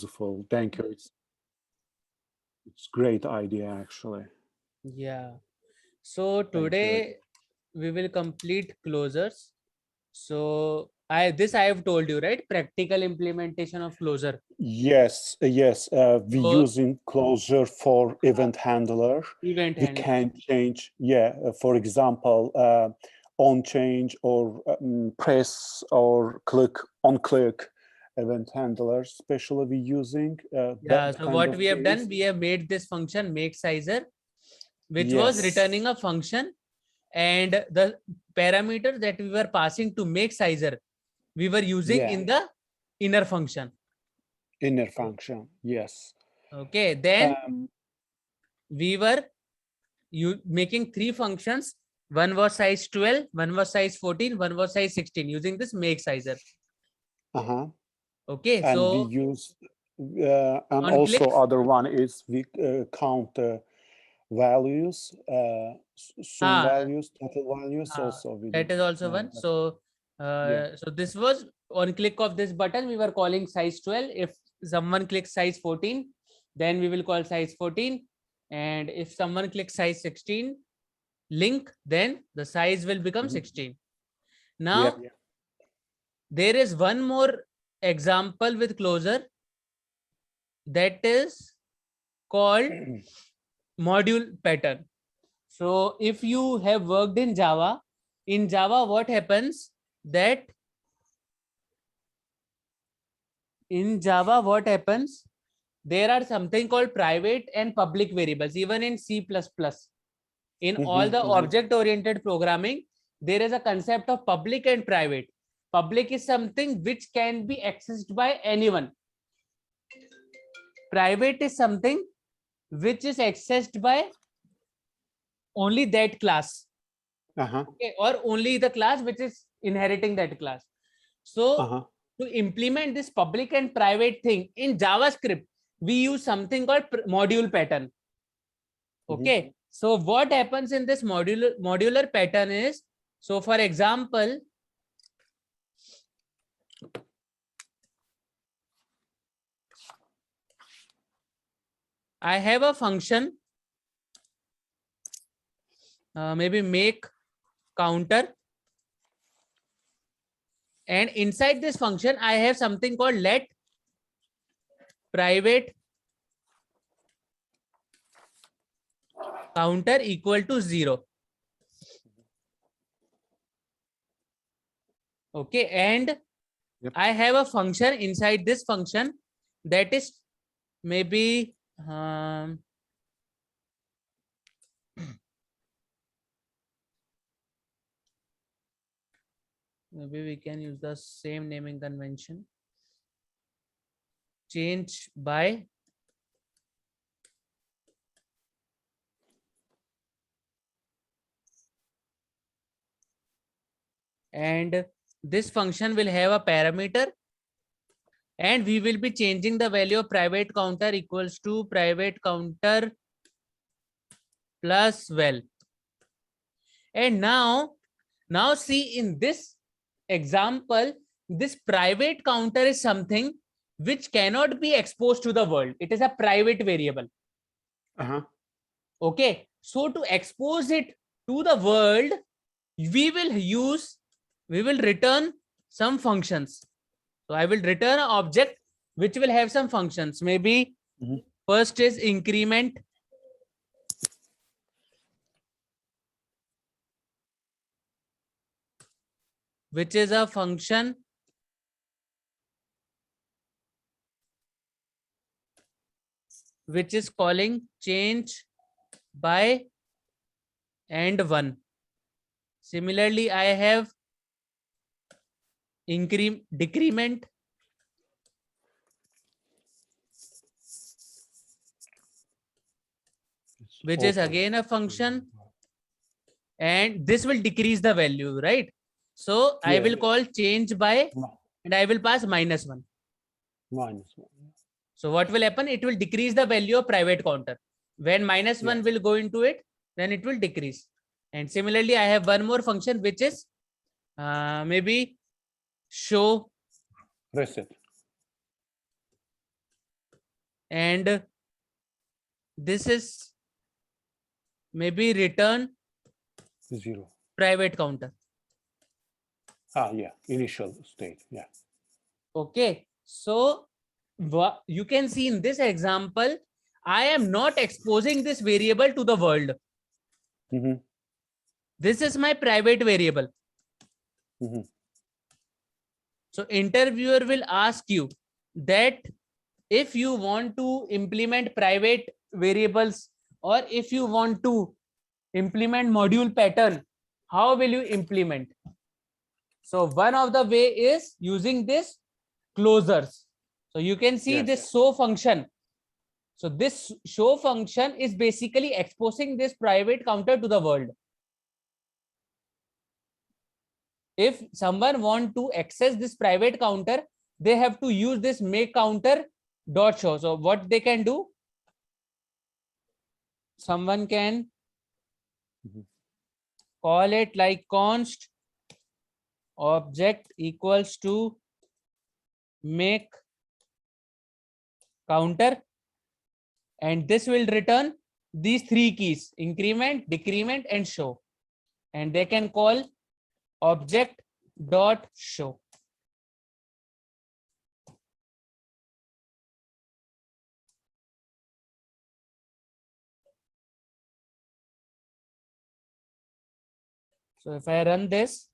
useful. Thank you. It's great idea actually. Yeah. So Thank you. today we will complete closures. So I have told you, right? Practical implementation of closure. Yes, yes. We So using closure for event handler. event We handler. can change, for example, on change or press or click on click event handler. Especially we using Yeah. that So kind what of we have done, case. we have made this function make sizer, which was Yes. returning a function, and the parameter that we were passing to make sizer, we were using Yeah. in the inner function. Inner function. Yes. Okay. Then we were making three functions. One was size 12, one was size 14, one was size 16 using this make sizer. Uh-huh. Okay. And we So use, and on also clicks, other one is we count values, sum ah, values, total values also we do. that is also one. So Yeah. so this was on click of this button, we were calling size 12. If someone clicks size 14, then we will call size 14. And if someone clicks size 16 link, then the size will become 16. Yeah. Now there is one more example with closure, that is called module pattern. So if you have worked in Java, what happens that there are something called private and public variables. Even in C++, in all the object oriented programming, there is a concept of public and private. Public is something which can be accessed by anyone. Private is something which is accessed by only that class. Okay, or only the class which is inheriting that class. So to implement this public and private thing in JavaScript, we use something called module pattern. Okay. So what happens in this modular pattern is, so for example, I have a function, maybe make counter, and inside this function I have something called let private counter equal to 0. Okay, and I have a function inside this function that is maybe maybe we can use the same naming convention, change by and this function will have a parameter, and we will be changing the value of private counter equals to private counter plus val. And now see, in this example, this private counter is something which cannot be exposed to the world. It is a private variable. Okay, so to expose it to the world, we will return some functions. So I will return an object which will have some functions. Maybe first is increment, which is a function which is calling change by and 1. Similarly, I have decrement, which is again a function, and this will decrease the value, right? So I will call change by and I will pass -1. So what will happen? It will decrease the value of private counter. When -1 will go into it, then it will decrease. And similarly, I have one more function which is maybe show Reset. and this is maybe return 0. private counter. Yeah, initial state. Yeah. Okay, so you can see in this example, I am not exposing this variable to the world. This is my private variable. So interviewer will ask you that if you want to implement private variables, or if you want to implement module pattern, how will you implement? So one of the way is using this closures. So you can see this show function. So this show function is basically exposing this private counter to the world. If someone want to access this private counter, they have to use this make counter dot show. So what they can do, someone can call it like const object equals to make counter, and this will return these three keys: increment, decrement, and show. And they can call object dot show. So if I run this,